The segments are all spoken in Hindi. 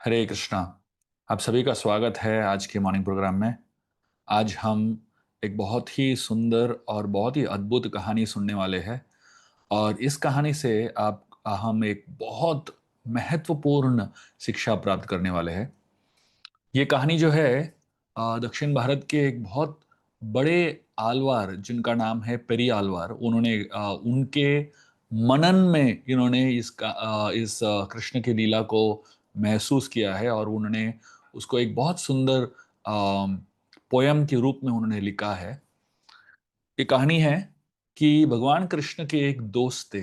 हरे कृष्णा। आप सभी का स्वागत है आज के मॉर्निंग प्रोग्राम में। आज हम एक बहुत ही सुंदर और बहुत ही अद्भुत कहानी सुनने वाले हैं। और इस कहानी से आप हम एक बहुत महत्वपूर्ण शिक्षा प्राप्त करने वाले हैं। ये कहानी जो है दक्षिण भारत के एक बहुत बड़े आलवार जिनका नाम है पेरी आलवार, उन्होंने उनके मनन में इन्होंने इस कृष्ण की लीला को महसूस किया है और उन्होंने उसको एक बहुत सुंदर पोयम के रूप में उन्होंने लिखा है। ये कहानी है कि भगवान कृष्ण के एक दोस्त थे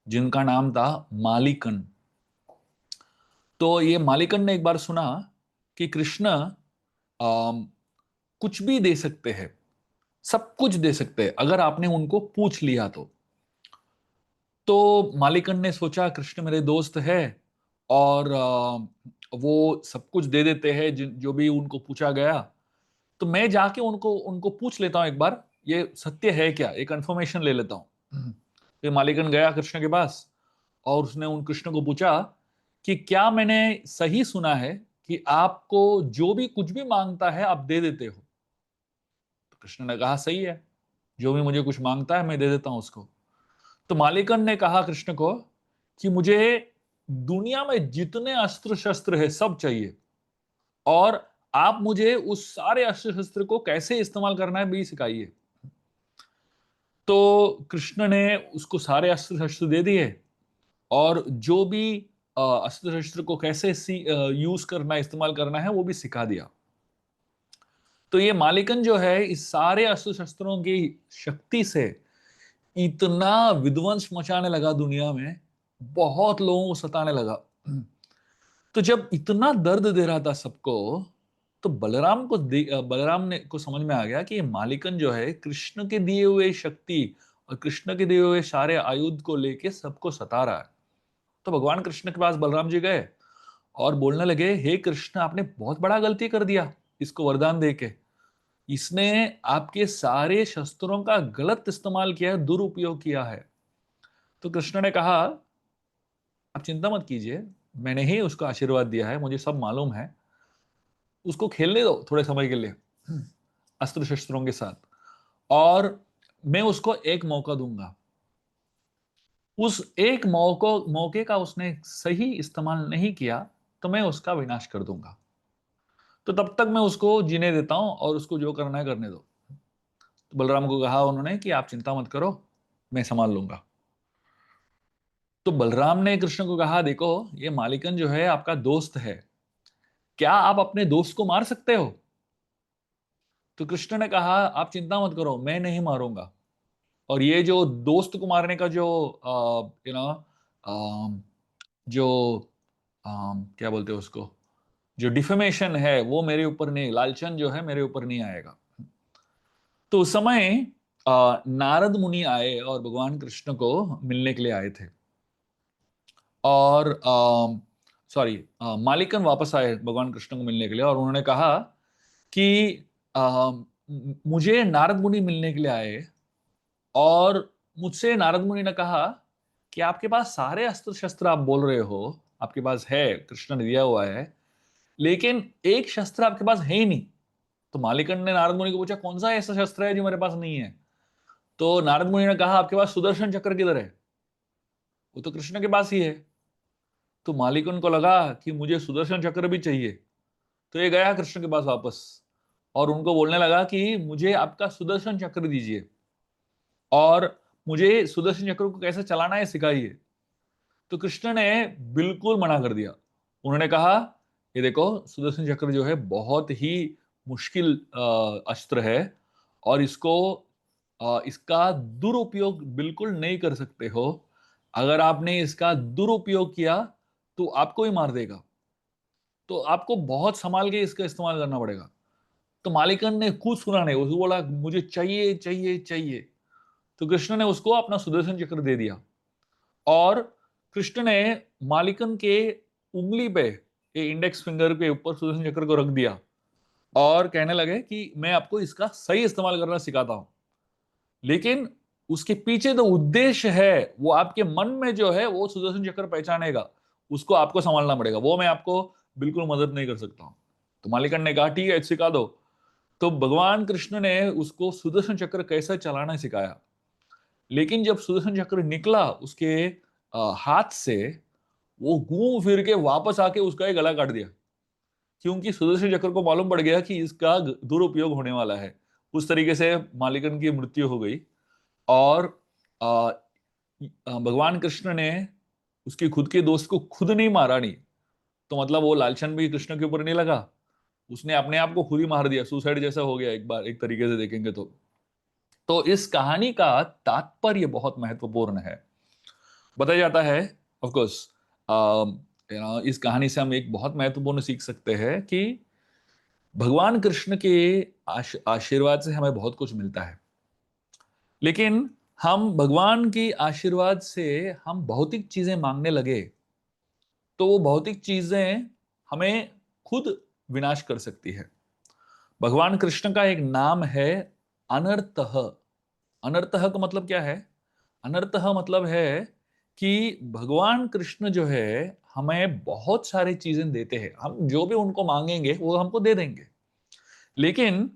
जिनका नाम था मालिकन। तो ये मालिकन ने एक बार सुना कि कृष्ण अम, कुछ भी दे सकते हैं, सब कुछ दे सकते हैं अगर आपने उनको पूछ लिया तो मालिकन ने सोचा कृष्ण मेरे दोस्त है और वो सब कुछ दे देते हैं जो भी उनको पूछा गया। तो मैं जाके उनको उनको पूछ लेता हूँ एक बार, ये सत्य है क्या, एक कंफर्मेशन ले लेता हूँ। फिर मालिकन गया कृष्ण के पास और उसने उन कृष्ण को पूछा कि क्या मैंने सही सुना है कि आपको जो भी कुछ भी मांगता है आप दे देते हो। तो कृष्ण ने कहा सही है, जो भी मुझे कुछ मांगता है मैं दे देता हूं उसको। तो मालिकन ने कहा कृष्ण को कि मुझे दुनिया में जितने अस्त्र शस्त्र है सब चाहिए, और आप मुझे उस सारे अस्त्र शस्त्र को कैसे इस्तेमाल करना है भी सिखाइए। तो कृष्ण ने उसको सारे अस्त्र शस्त्र दे दिए और जो भी अस्त्र शस्त्र को कैसे यूज करना इस्तेमाल करना है वो भी सिखा दिया। तो ये मालिकन जो है इस सारे अस्त्र शस्त्रों की शक्ति से इतना विध्वंस मचाने लगा दुनिया में, बहुत लोगों को सताने लगा। तो जब इतना दर्द दे रहा था सबको, तो बलराम ने को समझ में आ गया कि ये मालिकन जो है कृष्ण के दिए हुए शक्ति और कृष्ण के दिए हुए सारे आयुध को लेके सबको सता रहा है। तो भगवान कृष्ण के पास बलराम जी गए और बोलने लगे, हे कृष्ण आपने बहुत बड़ा गलती कर दिया इसको वरदान देके। इसने आपके सारे शस्त्रों का गलत इस्तेमाल किया है, दुरुपयोग किया है। तो कृष्ण ने कहा आप चिंता मत कीजिए, मैंने ही उसको आशीर्वाद दिया है, मुझे सब मालूम है। उसको खेलने दो थोड़े समय के लिए अस्त्र शस्त्रों के साथ, और मैं उसको एक मौका दूंगा। उस एक मौके का उसने सही इस्तेमाल नहीं किया तो मैं उसका विनाश कर दूंगा। तो तब तक मैं उसको जीने देता हूं और उसको जो करना है करने दो। तो बलराम को कहा उन्होंने कि आप चिंता मत करो, मैं संभाल लूंगा। तो बलराम ने कृष्ण को कहा देखो, ये मालिकन जो है आपका दोस्त है, क्या आप अपने दोस्त को मार सकते हो। तो कृष्ण ने कहा आप चिंता मत करो, मैं नहीं मारूंगा। और ये जो दोस्त को मारने का जो यू नो जो क्या बोलते हैं उसको, जो डिफेमेशन है वो मेरे ऊपर नहीं, लालचन जो है मेरे ऊपर नहीं आएगा। तो उस समय नारद मुनि आए और भगवान कृष्ण को मिलने के लिए आए थे। और सॉरी, मालिकन वापस आए भगवान कृष्ण को मिलने के लिए और उन्होंने कहा कि मुझे नारद मुनि मिलने के लिए आए और मुझसे नारद मुनि ने कहा कि आपके पास सारे अस्त्र शस्त्र आप बोल रहे हो आपके पास है, कृष्ण ने दिया हुआ है, लेकिन एक शस्त्र आपके पास है ही नहीं। तो मालिकन ने नारद मुनि को पूछा कौन सा ऐसा शस्त्र है जो मेरे पास नहीं है। तो नारद मुनि ने कहा आपके पास सुदर्शन चक्र किधर है, वो तो कृष्ण के पास ही है। तो मालिकन को लगा कि मुझे सुदर्शन चक्र भी चाहिए। तो ये गया कृष्ण के पास वापस और उनको बोलने लगा कि मुझे आपका सुदर्शन चक्र दीजिए और मुझे सुदर्शन चक्र को कैसे चलाना है सिखाइए। तो कृष्ण ने बिल्कुल मना कर दिया। उन्होंने कहा ये देखो, सुदर्शन चक्र जो है बहुत ही मुश्किल अस्त्र है और इसका दुरुपयोग बिल्कुल नहीं कर सकते हो। अगर आपने इसका दुरुपयोग किया तो आपको ही मार देगा, तो आपको बहुत संभाल के इसका इस्तेमाल करना पड़ेगा। तो मालिकन ने कुछ सुना नहीं, उसको बोला मुझे चाहिए चाहिए चाहिए। तो कृष्ण ने उसको अपना सुदर्शन चक्र दे दिया और कृष्ण ने मालिकन के उंगली पे, ये इंडेक्स फिंगर के ऊपर सुदर्शन चक्र को रख दिया और कहने लगे कि मैं आपको इसका सही इस्तेमाल करना सिखाता हूं। लेकिन उसके पीछे जो उद्देश्य है वो आपके मन में जो है वो सुदर्शन चक्र पहचानेगा, उसको आपको संभालना पड़ेगा, वो मैं आपको बिल्कुल मदद नहीं कर सकता हूँ। तो मालिकन ने कहा ठीक है सिखा दो। तो भगवान कृष्ण ने उसको सुदर्शन चक्र कैसे चलाना सिखाया। लेकिन जब सुदर्शन चक्र निकला उसके हाथ से, वो घूम फिर के वापस आके उसका एक गला काट दिया, क्योंकि सुदर्शन चक्र को मालूम पड़ गया कि इसका दुरुपयोग होने वाला है। उस तरीके से मालिकन की मृत्यु हो गई। और आ, भगवान कृष्ण ने उसके खुद के दोस्त को खुद नहीं मारा, नहीं तो मतलब वो लालचन भी कृष्ण के ऊपर नहीं लगा, उसने अपने आप को खुद ही मार दिया, सुसाइड जैसा हो गया एक बार, एक तरीके से देखेंगे तो इस कहानी का तात्पर्य बहुत महत्वपूर्ण है। बताया जाता है ऑफ कोर्स, इस कहानी से हम एक बहुत महत्वपूर्ण सीख सकते हैं कि भगवान कृष्ण के आशीर्वाद से हमें बहुत कुछ मिलता है। लेकिन हम भगवान की आशीर्वाद से हम भौतिक चीजें मांगने लगे तो वो भौतिक चीजें हमें खुद विनाश कर सकती है। भगवान कृष्ण का एक नाम है अनर्थः। अनर्थः का मतलब क्या है? अनर्थः मतलब है कि भगवान कृष्ण जो है हमें बहुत सारी चीजें देते हैं, हम जो भी उनको मांगेंगे वो हमको दे देंगे। लेकिन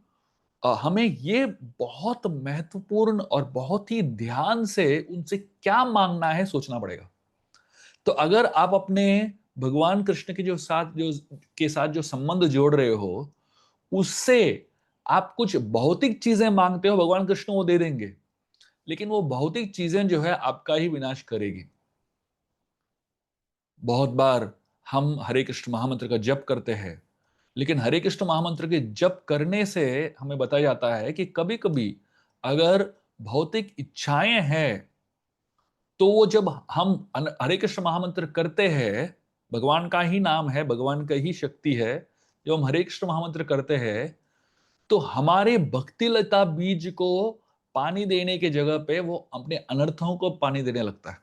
हमें ये बहुत महत्वपूर्ण और बहुत ही ध्यान से उनसे क्या मांगना है सोचना पड़ेगा। तो अगर आप अपने भगवान कृष्ण के साथ जो संबंध जोड़ रहे हो, उससे आप कुछ भौतिक चीजें मांगते हो, भगवान कृष्ण वो दे देंगे, लेकिन वो भौतिक चीजें जो है आपका ही विनाश करेगी। बहुत बार हम हरे कृष्ण महामंत्र का जप करते हैं, लेकिन हरे कृष्ण महामंत्र के जप करने से हमें बताया जाता है कि कभी कभी अगर भौतिक इच्छाएं हैं, तो वो जब हम हरे कृष्ण महामंत्र करते हैं, भगवान का ही नाम है, भगवान का ही शक्ति है, जब हम हरे कृष्ण महामंत्र करते हैं तो हमारे भक्ति लता बीज को पानी देने की जगह पे वो अपने अनर्थों को पानी देने लगता है,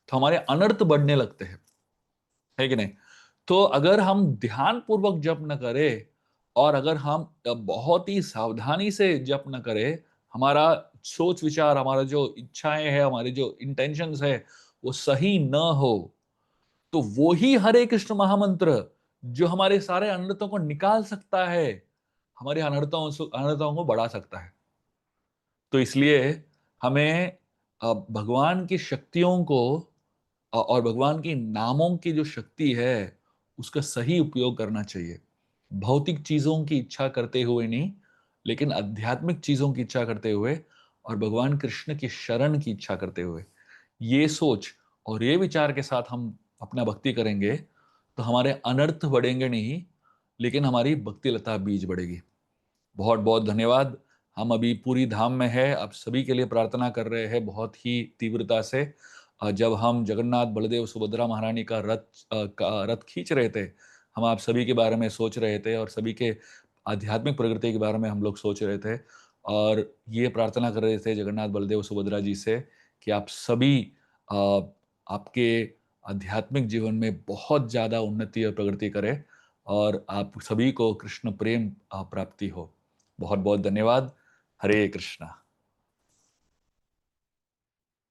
तो हमारे अनर्थ बढ़ने लगते हैं, है कि नहीं? तो अगर हम ध्यान पूर्वक जप न करें और अगर हम बहुत ही सावधानी से जप न करें, हमारा सोच विचार, हमारा जो इच्छाएं हैं, हमारे जो इंटेंशंस है वो सही न हो, तो वो ही हरे कृष्ण महामंत्र जो हमारे सारे अनर्थों को निकाल सकता है, हमारे अनर्थों को बढ़ा सकता है। तो इसलिए हमें भगवान की शक्तियों को और भगवान के नामों की जो शक्ति है उसका सही उपयोग करना चाहिए। भौतिक चीजों की इच्छा करते हुए नहीं, लेकिन आध्यात्मिक चीजों की इच्छा करते हुए और भगवान कृष्ण की शरण की इच्छा करते हुए, ये सोच और ये विचार के साथ हम अपना भक्ति करेंगे तो हमारे अनर्थ बढ़ेंगे नहीं, लेकिन हमारी भक्ति लता बीज बढ़ेगी। बहुत बहुत धन्यवाद। हम अभी पूरी धाम में है, आप सभी के लिए प्रार्थना कर रहे हैं बहुत ही तीव्रता से। जब हम जगन्नाथ बलदेव सुभद्रा महारानी का रथ खींच रहे थे, हम आप सभी के बारे में सोच रहे थे और सभी के आध्यात्मिक प्रगति के बारे में हम लोग सोच रहे थे, और ये प्रार्थना कर रहे थे जगन्नाथ बलदेव सुभद्रा जी से कि आप सभी अ, आपके आध्यात्मिक जीवन में बहुत ज़्यादा उन्नति और प्रगति करें और आप सभी को कृष्ण प्रेम प्राप्ति हो। बहुत बहुत धन्यवाद। हरे कृष्णा।